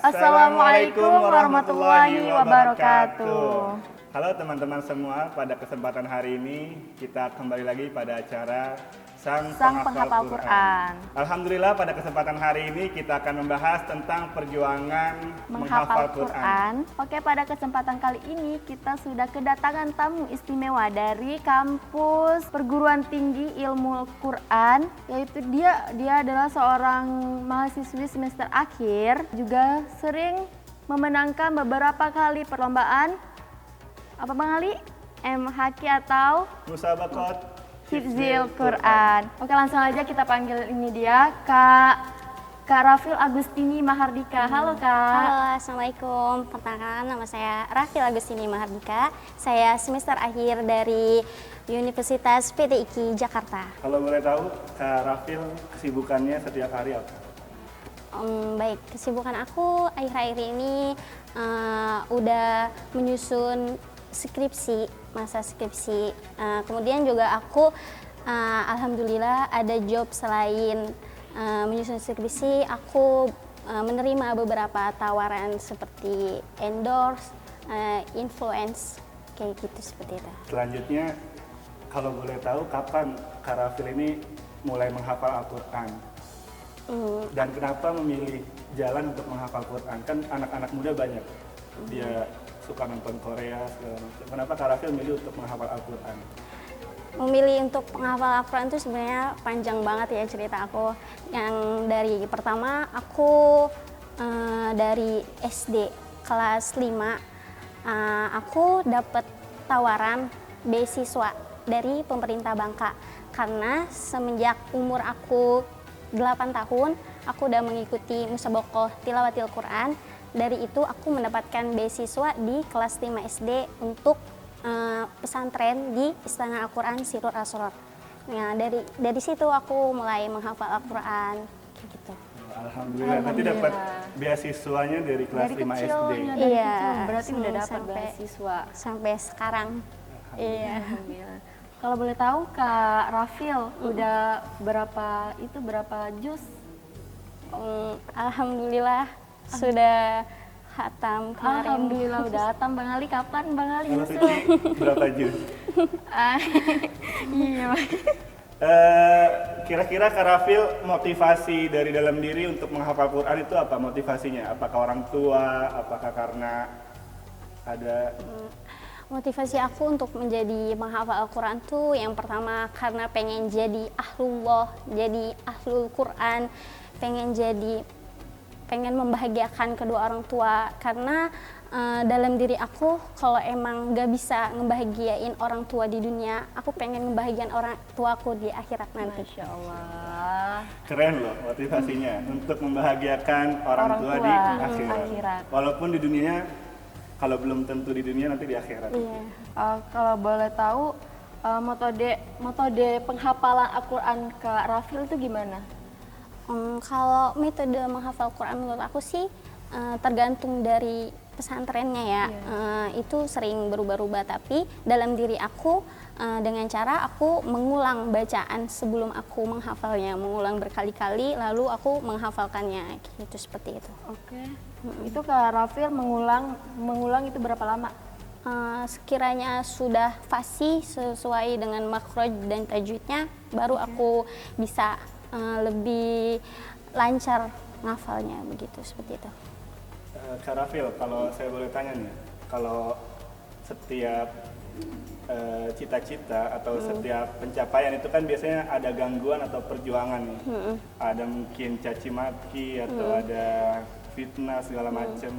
Assalamualaikum warahmatullahi wabarakatuh. Halo teman-teman semua, pada kesempatan hari ini kita kembali lagi pada acara Sang Penghafal Quran. Alhamdulillah pada kesempatan hari ini kita akan membahas tentang perjuangan menghafal Quran. Oke, pada kesempatan kali ini kita sudah kedatangan tamu istimewa dari kampus Perguruan Tinggi Ilmu Quran, yaitu dia adalah seorang mahasiswi semester akhir, juga sering memenangkan beberapa kali perlombaan apa Bang Ali? MHQ atau Musabaqat Hifzil Quran. Oke, langsung aja kita panggil ini dia Kak Rafil Agustini Mahardika. Halo Kak. Halo, Assalamualaikum. Perkenalkan, nama saya Rafil Agustini Mahardika. Saya semester akhir dari Universitas PTIQ Jakarta. Kalau boleh tahu Kak Rafil kesibukannya setiap hari apa? Baik, kesibukan aku akhir-akhir ini udah menyusun skripsi, masa skripsi. Kemudian juga aku alhamdulillah ada job selain menyusun skripsi. Aku menerima beberapa tawaran seperti endorse, influence, kayak gitu seperti itu. Selanjutnya, kalau boleh tahu kapan Kak Rafil ini mulai menghafal Al-Quran? Dan kenapa memilih jalan untuk menghafal Quran? Kan anak-anak muda banyak, dia suka nonton Korea segala macam. Kenapa Kak Rafil memilih untuk menghafal Al-Quran? Memilih untuk menghafal Al-Quran itu sebenarnya panjang banget ya cerita aku. Yang dari pertama aku dari SD kelas 5 aku dapat tawaran beasiswa dari pemerintah Bangka, karena semenjak umur aku 8 tahun aku udah mengikuti Musabaqah Tilawatil Quran. Dari itu aku mendapatkan beasiswa di kelas 5 SD untuk pesantren di Istana Al-Quran Sirur Asror. Nah, dari situ aku mulai menghafal Al-Quran gitu. Alhamdulillah. Nanti dapat beasiswanya dari kelas 5 SD. Iya, berarti udah dapat beasiswa sampai sekarang. Iya. Kalau boleh tahu Kak Rafil udah berapa juz? Alhamdulillah sudah hatam kemarin. Alhamdulillah udah hatam. Bang Ali kapan Bang Ali? Kalau suci berapa juz? Iya. Kira-kira Kak Rafil motivasi dari dalam diri untuk menghafal Quran itu apa motivasinya? Apakah orang tua? Apakah karena ada Motivasi aku untuk menjadi menghafal Al-Quran tuh yang pertama karena pengen jadi ahlullah, jadi ahlul Quran, pengen membahagiakan kedua orang tua, karena dalam diri aku kalau emang gak bisa ngebahagiain orang tua di dunia, aku pengen ngebahagiain orang tuaku di akhirat nanti. Masya Allah. keren loh motivasinya untuk membahagiakan orang tua di akhirat. Walaupun di dunia, kalau belum tentu di dunia, nanti di akhirat. Iya. Kalau boleh tahu metode penghafalan Al-Quran Kak Rafil itu gimana? Kalau metode menghafal Quran menurut aku sih tergantung dari pesantrennya ya. Itu sering berubah-ubah, tapi dalam diri aku dengan cara aku mengulang bacaan sebelum aku menghafalnya, mengulang berkali-kali lalu aku menghafalkannya, gitu seperti itu. Oke. Itu Kak Rafil mengulang itu berapa lama? Sekiranya sudah fasih sesuai dengan makhraj dan tajwidnya, baru aku bisa lebih lancar ngafalnya, begitu seperti itu. Kak Rafil, kalau saya boleh tanya nih, kalau setiap cita-cita atau setiap pencapaian itu kan biasanya ada gangguan atau perjuangan nih. Ada mungkin caci maki atau ada fitnah segala macam.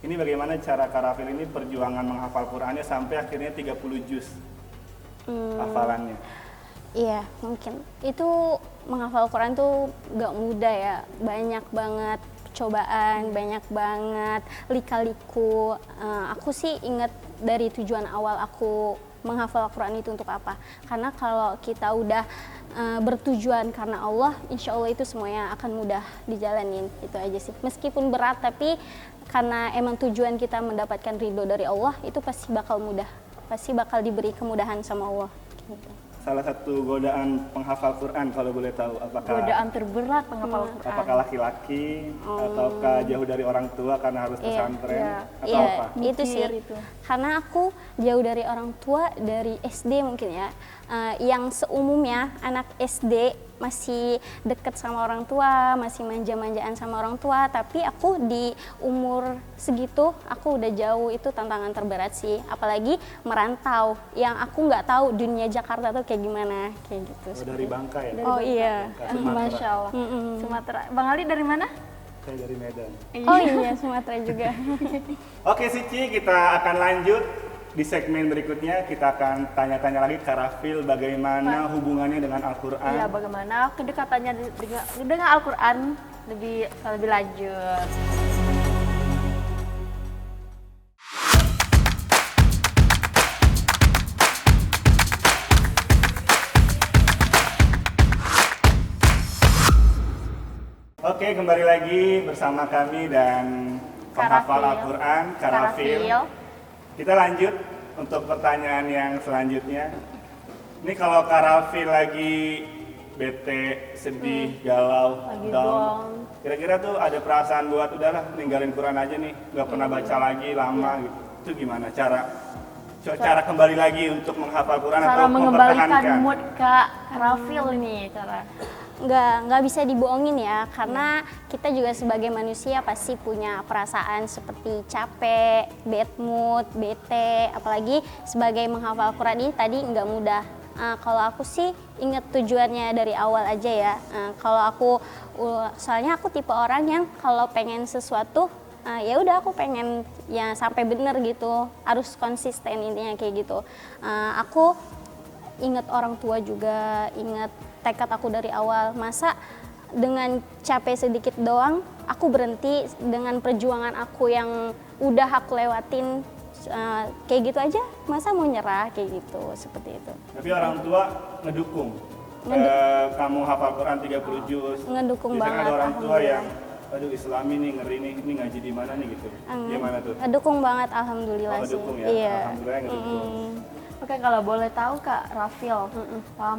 Ini bagaimana cara Kak Rafil ini perjuangan menghafal Qurannya sampai akhirnya 30 juz hafalannya? Iya, mungkin. Itu menghafal Quran tuh gak mudah ya. Banyak banget cobaan, banyak banget lika-liku. Aku sih ingat dari tujuan awal aku menghafal Quran itu untuk apa. Karena kalau kita udah bertujuan karena Allah, insya Allah itu semuanya akan mudah dijalanin. Itu aja sih. Meskipun berat, tapi karena emang tujuan kita mendapatkan ridho dari Allah, itu pasti bakal mudah. Pasti bakal diberi kemudahan sama Allah. Gitu. salah satu godaan penghafal Quran kalau boleh tahu? Apakah Godaan terberat penghafal Quran. apakah laki-laki ataukah jauh dari orang tua karena harus pesantren atau Iya, apa? itu sih. Mikir itu. Karena aku jauh dari orang tua dari SD mungkin ya. Yang seumumnya anak SD masih deket sama orang tua, masih manja-manjaan sama orang tua, tapi aku di umur segitu aku udah jauh, itu tantangan terberat sih. Apalagi merantau yang aku nggak tahu dunia Jakarta tuh kayak gimana, kayak gitu. Oh, dari Bangka ya? Oh iya. Bangka, Sumatera. Masya Allah. Sumatera. Bang Ali dari mana? Saya dari Medan. Oh iya, Sumatera juga. Oke Sici, kita akan lanjut. Di segmen berikutnya kita akan tanya-tanya lagi ke Rafil bagaimana hubungannya dengan Al-Quran. Iya, bagaimana kedekatannya dengan Al-Quran lebih lanjut. Oke, kembali lagi bersama kami dan penghafal Karafil. Al-Quran, Karafil. Kita lanjut untuk pertanyaan yang selanjutnya. Ini kalau Karafil lagi bete, sedih, galau, Lagi down, down. kira-kira tuh ada perasaan buat udahlah ninggalin Quran aja nih, nggak pernah baca lagi lama gitu. Itu gimana cara kembali lagi untuk menghafal Quran Cara atau mengembalikan mempertahankan? mood Kak Rafil ini cara. Nggak bisa dibohongin ya, karena kita juga sebagai manusia pasti punya perasaan seperti capek, bad mood, bete, apalagi sebagai menghafal Quran ini tadi nggak mudah. Kalau aku sih inget tujuannya dari awal aja ya. Soalnya aku tipe orang yang kalau pengen sesuatu ya udah aku pengen ya sampai bener gitu, harus konsisten intinya kayak gitu. Aku inget orang tua juga, inget tekad aku dari awal. Masa dengan capek sedikit doang aku berhenti dengan perjuangan aku yang udah aku lewatin, kayak gitu aja, masa mau nyerah kayak gitu, seperti itu. Tapi orang tua ngedukung. Kamu hafal Quran 30 juz. Ngedukung Biasanya banget, ada orang tua alhamdulillah. yang aduh Islami nih ngeri nih, ini ngaji di mana nih gitu. Gimana tuh? Ngedukung banget, alhamdulillah Oh, sih. ngedukung ya. Iya. Alhamdulillah ngedukung. Oke, kalau boleh tahu Kak Rafil,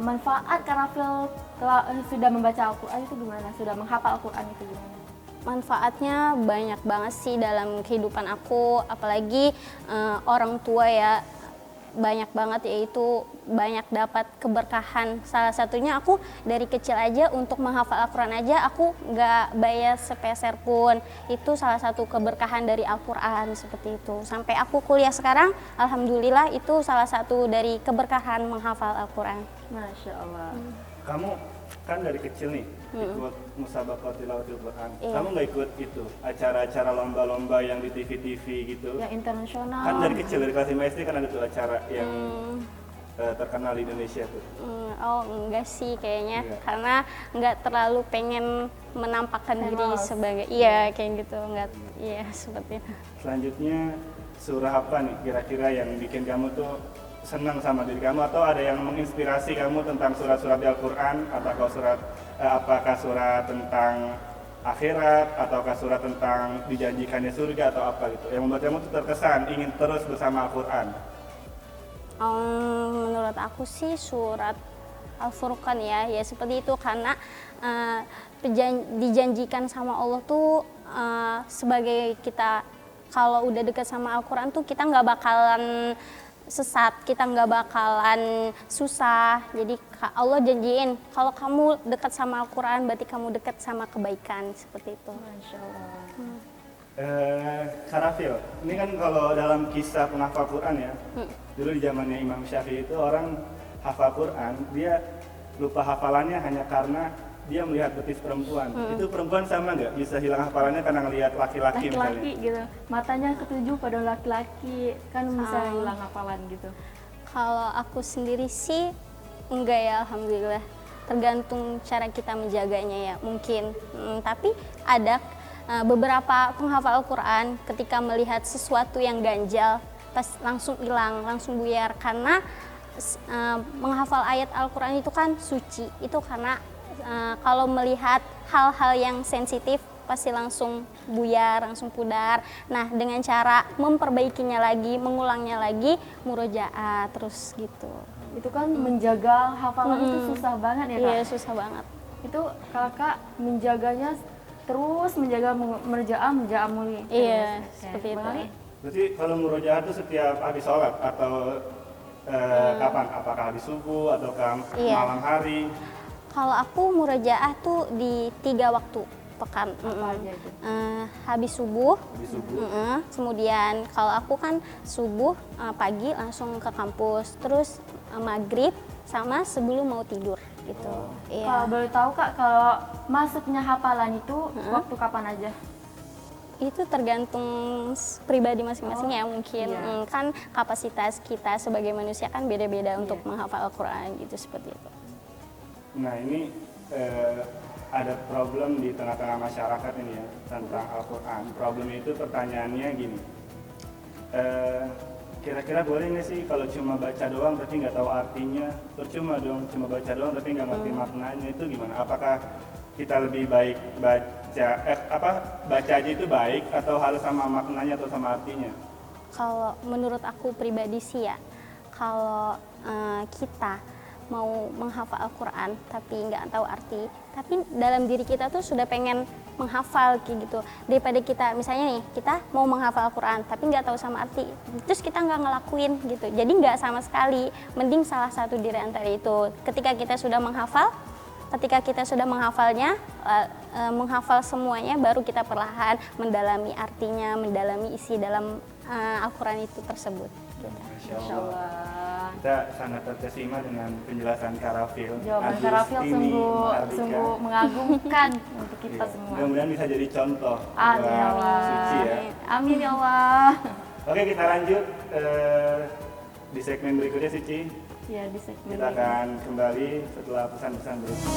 manfaat Kak Rafil sudah membaca Al-Quran itu gimana? Sudah menghafal Al-Quran itu gimana? Manfaatnya banyak banget sih dalam kehidupan aku, apalagi orang tua ya, banyak banget, yaitu banyak dapat keberkahan. Salah satunya aku dari kecil aja untuk menghafal Al-Quran aja aku nggak bayar sepeser pun. Itu salah satu keberkahan dari Al-Quran seperti itu. Sampai aku kuliah sekarang, alhamdulillah itu salah satu dari keberkahan menghafal Al-Quran. Masya Allah. Kamu kan dari kecil nih ikut musabaqah tilawatil Quran. Iya. Kamu nggak ikut itu acara-acara lomba-lomba yang di TV-TV gitu? Yang internasional. Kan dari kecil dari kelas 5 SD kan ada tuh acara yang terkenal di Indonesia tuh. Oh enggak sih kayaknya, Enggak. karena nggak terlalu pengen menampakkan diri Famous. sebagai, iya kayak gitu, nggak, iya seperti itu. Selanjutnya surah apa nih kira-kira yang bikin kamu tuh senang sama diri kamu, atau ada yang menginspirasi kamu tentang surat-surat di Al-Quran, apakah surat tentang akhirat, ataukah surat tentang dijanjikannya surga, atau apa gitu yang membuat kamu tuh terkesan ingin terus bersama Al-Quran? Menurut aku sih surat Al-Furqan ya seperti itu, karena dijanjikan sama Allah tuh sebagai kita kalau udah dekat sama Al-Quran tuh kita nggak bakalan sesat, kita nggak bakalan susah. Jadi Allah janjiin kalau kamu dekat sama Al-Quran berarti kamu dekat sama kebaikan, seperti itu. Masya Allah. Karafil, ini kan kalau dalam kisah penghafal Quran ya, dulu di zamannya Imam Syafi'i itu orang hafal Quran, dia lupa hafalannya hanya karena dia melihat betis perempuan. Itu perempuan sama nggak bisa hilang hafalannya karena ngelihat laki-laki Laki-laki misalnya? gitu. Matanya ketuju pada laki-laki, kan bisa hilang hafalan gitu. Kalau aku sendiri sih enggak ya, alhamdulillah. Tergantung cara kita menjaganya ya, mungkin. Tapi ada beberapa penghafal Al-Quran ketika melihat sesuatu yang ganjal, pas langsung hilang, langsung buyar. Karena menghafal ayat Al-Quran itu kan suci. Itu karena kalau melihat hal-hal yang sensitif pasti langsung buyar, langsung pudar. Nah, dengan cara memperbaikinya lagi, mengulangnya lagi, murojaah terus gitu. Itu kan menjaga hafalan itu susah banget ya Kak? Iya, susah banget. Itu kakak menjaganya terus menjaga menjaga muli. Iya, Oke. seperti Bang itu. Ali? Berarti kalau murojaah itu setiap habis sholat atau kapan? Apakah habis subuh atau Iya. malam hari? Kalau aku murojaah tuh di 3 waktu pekan. aja itu? Habis subuh. Habis subuh. Kemudian kalau aku kan subuh pagi langsung ke kampus, terus maghrib sama sebelum mau tidur gitu. Iya. Kalau boleh tahu Kak, kalau masuknya hafalan itu waktu kapan aja? Itu tergantung pribadi masing-masing ya mungkin. iya. Kan kapasitas kita sebagai manusia kan beda-beda untuk menghafal Al-Quran gitu seperti itu. Nah ini ada problem di tengah-tengah masyarakat ini ya tentang Al-Quran. Problemnya itu pertanyaannya gini, kira-kira boleh nggak sih kalau cuma baca doang tapi nggak tahu artinya? Percuma dong, cuma baca doang tapi nggak ngerti maknanya, itu gimana? Apakah kita lebih baik baca aja itu baik atau harus sama maknanya atau sama artinya? Kalau menurut aku pribadi sih ya, kalau kita mau menghafal Al-Quran tapi nggak tahu arti, tapi dalam diri kita tuh sudah pengen menghafal kayak gitu, daripada kita misalnya nih kita mau menghafal Al-Quran tapi nggak tahu sama arti, terus kita nggak ngelakuin gitu, jadi nggak sama sekali. Mending salah satu dari antara itu. Ketika kita sudah menghafalnya, menghafal semuanya, baru kita perlahan mendalami artinya, mendalami isi dalam Al-Quran itu tersebut. Masya Allah. Kita sangat terkesima dengan penjelasan Karafil. Jawaban Agus, Karafil Tini, Mardika. sungguh mengagumkan untuk kita Iya. semua. Mudah-mudahan bisa jadi contoh Amin ya buat Allah. Suci ya. Amin ya Allah. Oke, kita lanjut di segmen berikutnya Suci. Ya di segmen Kita ini. akan kembali setelah pesan-pesan berikut.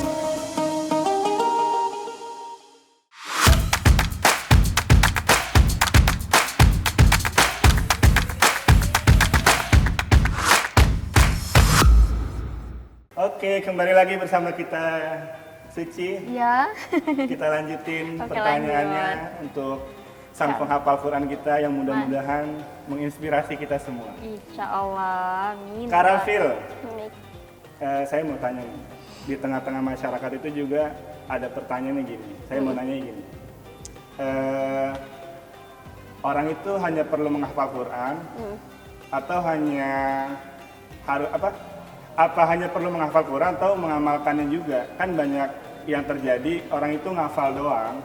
Oke, kembali lagi bersama kita Suci. Ya. Kita lanjutin Oke, pertanyaannya lanjut. untuk sang penghafal Quran kita yang mudah-mudahan menginspirasi kita semua. Insya Allah. Amin. Karafil, Baik. saya mau tanya nih, di tengah-tengah masyarakat itu juga ada pertanyaannya gini. Saya mau nanya gini, orang itu hanya perlu menghafal Quran atau hanya harus apa hanya perlu menghafal Quran atau mengamalkannya juga? Kan banyak yang terjadi, orang itu ngafal doang,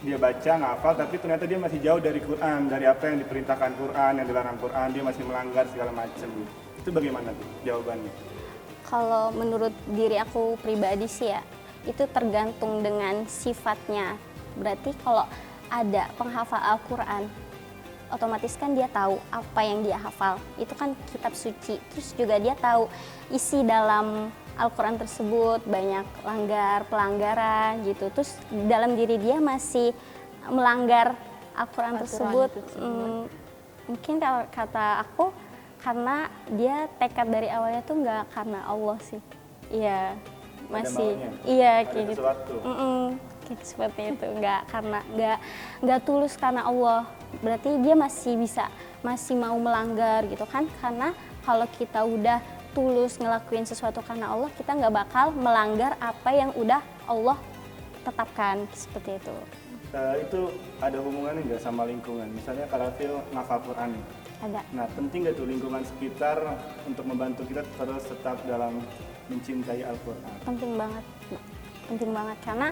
dia baca ngafal, tapi ternyata dia masih jauh dari Quran, dari apa yang diperintahkan Quran, yang dilarang Quran, dia masih melanggar segala macam. Itu bagaimana tuh jawabannya? Kalau menurut diri aku pribadi sih ya, itu tergantung dengan sifatnya. Berarti kalau ada penghafal Al-Quran, otomatis kan dia tahu apa yang dia hafal. Itu kan kitab suci. Terus juga dia tahu isi dalam Al-Quran tersebut, banyak pelanggaran gitu. Terus dalam diri dia masih melanggar Al-Quran Aturan tersebut. tersebut. Mungkin kalau kata aku, karena dia tekad dari awalnya tuh nggak karena Allah sih. Iya, masih. maunya? Iya, Ada kayak gitu. sesuatu? Kayak seperti itu, nggak karena nggak tulus karena Allah. Berarti dia masih mau melanggar gitu kan? Karena kalau kita udah tulus ngelakuin sesuatu karena Allah, kita nggak bakal melanggar apa yang udah Allah tetapkan, seperti itu. Itu ada hubungannya nggak sama lingkungan? Misalnya Karafil ngafal Quran nih. Ada. Nah, penting nggak tuh lingkungan sekitar untuk membantu kita terus tetap dalam mencintai Al-Quran? Penting banget karena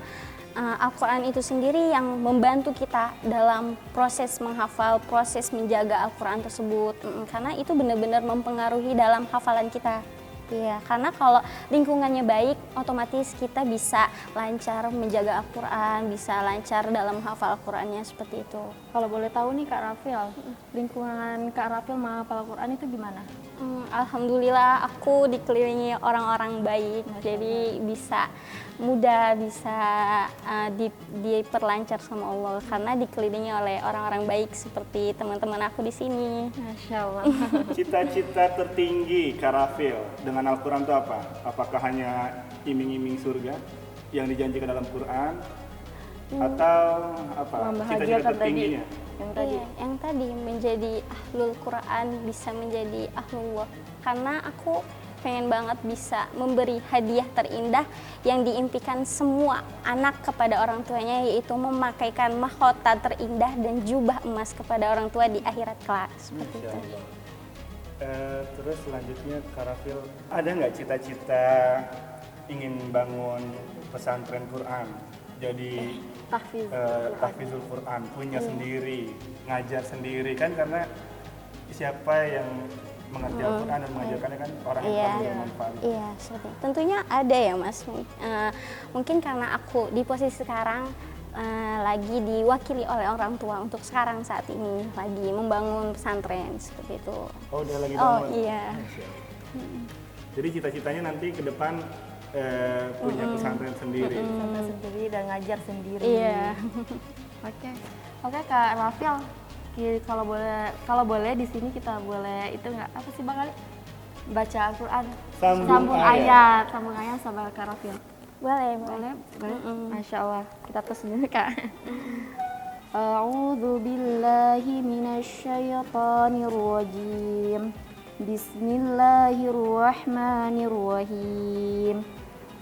Al-Quran itu sendiri yang membantu kita dalam proses menghafal, proses menjaga Al-Quran tersebut. Karena itu benar-benar mempengaruhi dalam hafalan kita. Iya, karena kalau lingkungannya baik, otomatis kita bisa lancar menjaga Al-Quran, bisa lancar dalam hafal Al-Qurannya, seperti itu. Kalau boleh tahu nih Kak Rafil, lingkungan Kak Rafil menghafal Al-Quran itu gimana? Alhamdulillah aku dikelilingi orang-orang baik, jadi bisa mudah, bisa diperlancar sama Allah karena dikelilingi oleh orang-orang baik seperti teman-teman aku di sini. Masya Allah. Cita-cita tertinggi Karafil dengan Al-Quran itu apa? Apakah hanya iming-iming surga yang dijanjikan dalam Quran? Atau apa? Cita-cita Membahagiakan tadi. tertingginya? Yang tadi. Iya, yang tadi menjadi ahlul Quran, bisa menjadi ahlullah. Karena aku pengen banget bisa memberi hadiah terindah yang diimpikan semua anak kepada orang tuanya, yaitu memakaikan mahkota terindah dan jubah emas kepada orang tua di akhirat kelak. Seperti Masya itu. Allah. Terus selanjutnya Kak Rafil, ada nggak cita-cita ingin bangun pesantren Quran? Jadi tahfizul Quran, punya sendiri, ngajar sendiri kan, karena siapa yang mengerti Al-Quran dan mengajarkannya kan orang yang paling bermanfaat. Iya, seperti itu. Tentunya ada ya Mas. Mungkin karena aku di posisi sekarang lagi diwakili oleh orang tua untuk sekarang saat ini lagi membangun pesantren seperti itu. Oh, udah lagi Oh bangun? iya. Masya Allah. Jadi cita-citanya nanti ke depan punya pesantren sendiri. Pesantren sendiri dan ngajar sendiri. Iya. Oke Kak Rafil, kalau boleh di sini kita boleh itu nggak, apa sih Bang Ali? Baca Al-Quran. Sambung ayat. Sambung ayat sama Kak Rafil. Boleh. Boleh? Masya Allah. Kita tes dulu Kak. A'udzu billahi minasyaitonir rajim. Bismillahirrahmanirrahim.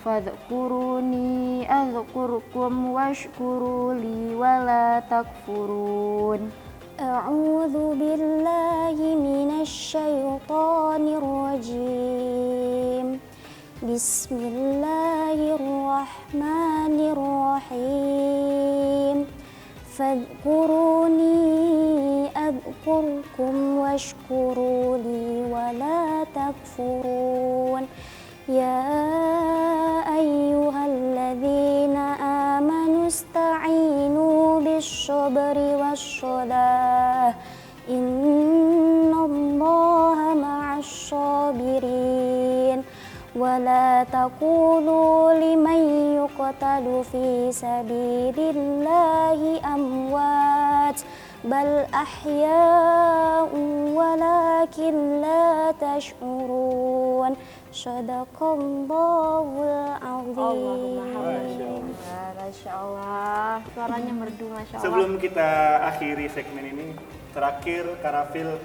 Fadhkuruni adzkurkum washkuru li wala takfurun. A'udzu billahi minasyaitonir rajim. Bismillahirrahmanirrahim. Fadhkuruni adzkurkum washkuru li wala takfurun. Ya ayyuhalladzina amanu ista'inu bis-sabri was-shalah. Innallaha ma'as-sabirin. Wala taqulu liman yuqtalu fi sabilillahi amwat bal ahya'un walakin la tash'urun. Shadaqallahul azim. Masya Allah. Suaranya merdu Masya Allah. Sebelum kita akhiri segmen ini, terakhir Kak Rafil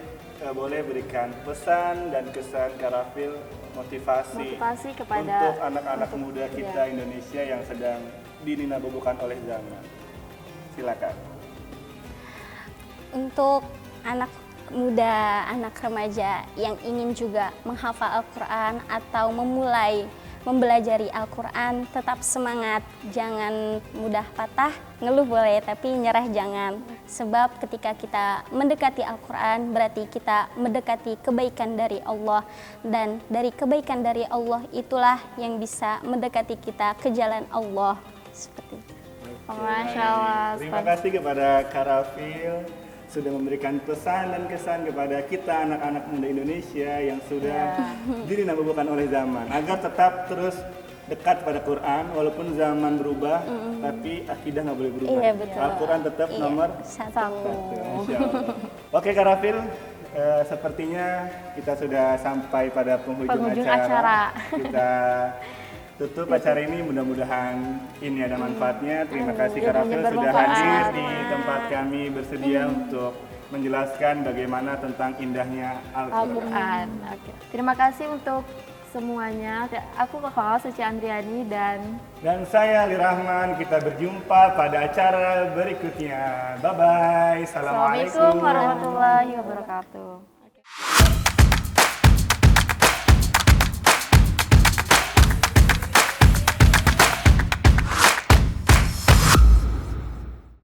boleh berikan pesan dan kesan Kak Rafil, motivasi kepada untuk anak-anak muda kita Indonesia yang sedang dininabobokan oleh zaman. Silakan. Untuk anak muda, anak remaja yang ingin juga menghafal Al-Quran atau memulai mempelajari Al-Quran, tetap semangat, jangan mudah patah, ngeluh boleh tapi nyerah jangan. Sebab ketika kita mendekati Al-Quran berarti kita mendekati kebaikan dari Allah, dan dari kebaikan dari Allah itulah yang bisa mendekati kita ke jalan Allah. Seperti itu. Masya Allah. Terima kasih kepada Kak Rafil sudah memberikan pesan dan kesan kepada kita anak-anak muda Indonesia yang sudah dininabobokan oleh zaman, agar tetap terus dekat pada Quran walaupun zaman berubah, tapi akidah nggak boleh berubah. Iya, betul. Al-Quran tetap nomor satu. Masya Allah. Oke Kak Rafil, sepertinya kita sudah sampai pada penghujung acara. Kita tutup acara ini, mudah-mudahan ini ada manfaatnya. Terima kasih Kak Rafil sudah hadir di tempat kami, bersedia untuk menjelaskan bagaimana tentang indahnya Al-Quran. Oke. Terima kasih untuk semuanya. Aku Kakak Suci Andriani dan saya Ali Rahman. Kita berjumpa pada acara berikutnya. Bye-bye. Assalamualaikum warahmatullahi wabarakatuh.